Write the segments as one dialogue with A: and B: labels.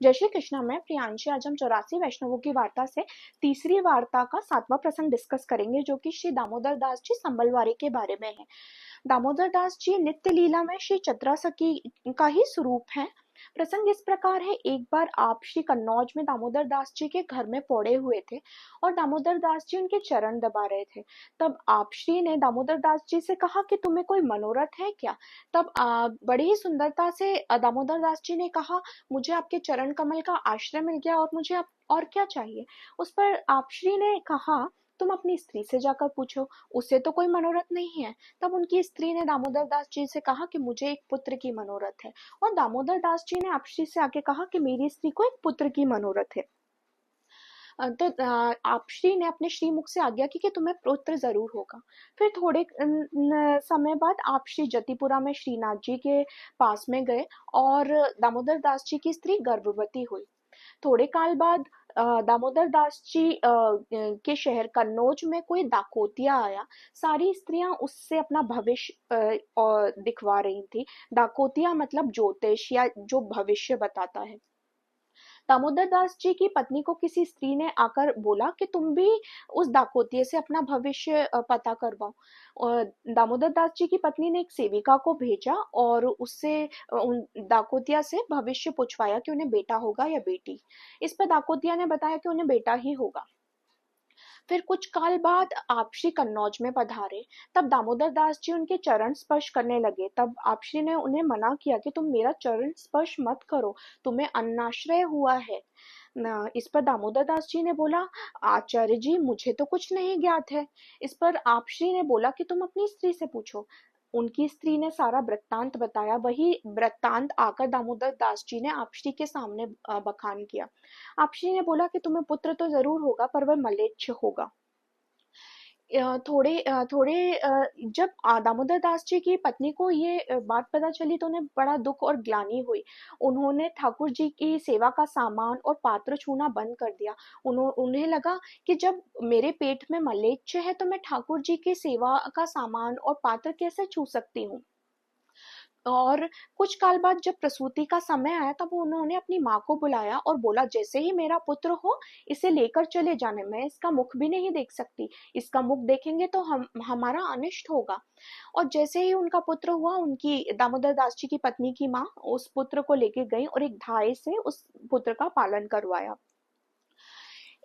A: जय श्री कृष्णा। मैं प्रियांशी। आज हम 84 वैष्णवों की वार्ता से तीसरी वार्ता का 7वां प्रसंग डिस्कस करेंगे, जो कि श्री दामोदर दास जी संबलवारी के बारे में है। दामोदर दास जी नित्य लीला में श्री चतरा सखी का ही स्वरूप है। प्रसंग इस प्रकार है। एक बार आप श्री कन्नौज में दामोदर दास जी के घर में पौड़े हुए थे और दामोदर दास जी उनके चरण दबा रहे थे। तब आप श्री ने दामोदर दास जी से कहा कि तुम्हें कोई मनोरथ है क्या। तब बड़ी ही सुंदरता से दामोदर दास जी ने कहा, मुझे आपके चरण कमल का आश्रय मिल गया और मुझे आप और क्या चाहिए। उस पर आप श्री ने कहा, तुम अपनी स्त्री से जाकर पूछो, उसे तो कोई मनोरथ नहीं है। तब उनकी स्त्री ने दामोदर दास जी से कहा कि मुझे एक पुत्र की मनोरथ है। और दामोदर दास जी ने आपश्री से आके कहा कि मेरी स्त्री को एक पुत्र की मनोरथ है। तो आपश्री ने अपने श्रीमुख से आज्ञा की कि तुम्हें पुत्र जरूर होगा। फिर थोड़े समय बाद आप श्री जतिपुरा में श्रीनाथ जी के पास में गए और दामोदर दास जी की स्त्री गर्भवती हुई। थोड़े काल बाद दामोदर दास जी के शहर कन्नौज में कोई दाकोतिया आया। सारी स्त्रियां उससे अपना भविष्य दिखवा रही थी। दाकोतिया मतलब ज्योतिष या जो भविष्य बताता है। दामोदर दास जी की पत्नी को किसी स्त्री ने आकर बोला कि तुम भी उस दाकोतिये से अपना भविष्य पता करवाओ। और दामोदर दास जी की पत्नी ने एक सेविका को भेजा और उससे उन दाकोतिया से भविष्य पूछवाया कि उन्हें बेटा होगा या बेटी। इस पर दाकोतिया ने बताया कि उन्हें बेटा ही होगा। फिर कुछ काल बाद आप श्री कन्नौज में पधारे। तब दामोदर दास जी उनके चरण स्पर्श करने लगे। तब आप श्री ने उन्हें मना किया कि तुम मेरा चरण स्पर्श मत करो, तुम्हें अन्नाश्रय हुआ है। इस पर दामोदर दास जी ने बोला, आचार्य जी मुझे तो कुछ नहीं ज्ञात है। इस पर आप श्री ने बोला कि तुम अपनी स्त्री से पूछो। उनकी स्त्री ने सारा वृत्तांत बताया। वही वृत्तांत आकर दामोदर दास जी ने आप श्री के सामने बखान किया। आप श्री ने बोला कि तुम्हें पुत्र तो जरूर होगा, पर वह मलेच्छ होगा। जब दामोदर दास जी की पत्नी को ये बात पता चली तो उन्हें बड़ा दुख और ग्लानि हुई। उन्होंने ठाकुर जी की सेवा का सामान और पात्र छूना बंद कर दिया। उन्हें लगा कि जब मेरे पेट में मलेच्छ है तो मैं ठाकुर जी की सेवा का सामान और पात्र कैसे छू सकती हूँ। और कुछ काल बाद जब प्रसूति का समय आया तब उन्होंने अपनी माँ को बुलाया और बोला, जैसे ही मेरा पुत्र हो इसे लेकर चले जाने, मैं इसका मुख भी नहीं देख सकती, इसका मुख देखेंगे तो हमारा अनिष्ट होगा। और जैसे ही उनका पुत्र हुआ, उनकी दामोदर दास जी की पत्नी की माँ उस पुत्र को लेके गई और एक धाय से उस पुत्र का पालन करवाया।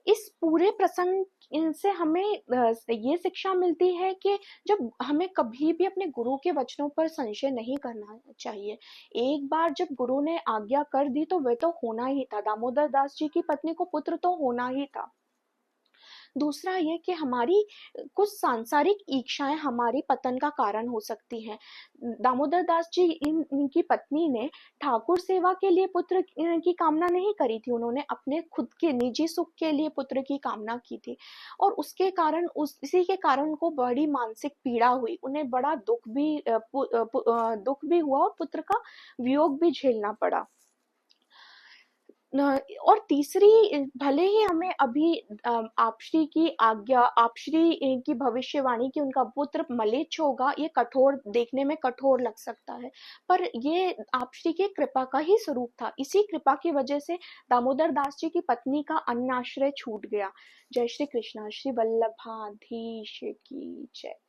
A: इस पूरे प्रसंग से हमें ये शिक्षा मिलती है कि जब हमें कभी भी अपने गुरु के वचनों पर संशय नहीं करना चाहिए। एक बार जब गुरु ने आज्ञा कर दी तो वह तो होना ही था। दामोदर दास जी की पत्नी को पुत्र तो होना ही था। दूसरा ये कि हमारी कुछ सांसारिक इच्छाएं हमारी पतन का कारण हो सकती हैं। दामोदर दास जी इनकी पत्नी ने ठाकुर सेवा के लिए पुत्र की कामना नहीं करी थी। उन्होंने अपने खुद के निजी सुख के लिए पुत्र की कामना की थी और उसके कारण इसी के कारण उनको बड़ी मानसिक पीड़ा हुई। उन्हें बड़ा दुख भी हुआ और पुत्र का वियोग भी झेलना पड़ा। और तीसरी, भले ही हमें अभी आपश्री की आज्ञा, आपश्री की भविष्यवाणी की उनका पुत्र मलेच्छ होगा, ये कठोर देखने में कठोर लग सकता है, पर ये आपश्री के कृपा का ही स्वरूप था। इसी कृपा की वजह से दामोदर दास जी की पत्नी का अन्नाश्रय छूट गया। जय श्री कृष्ण। श्री वल्लभाधीश की जय।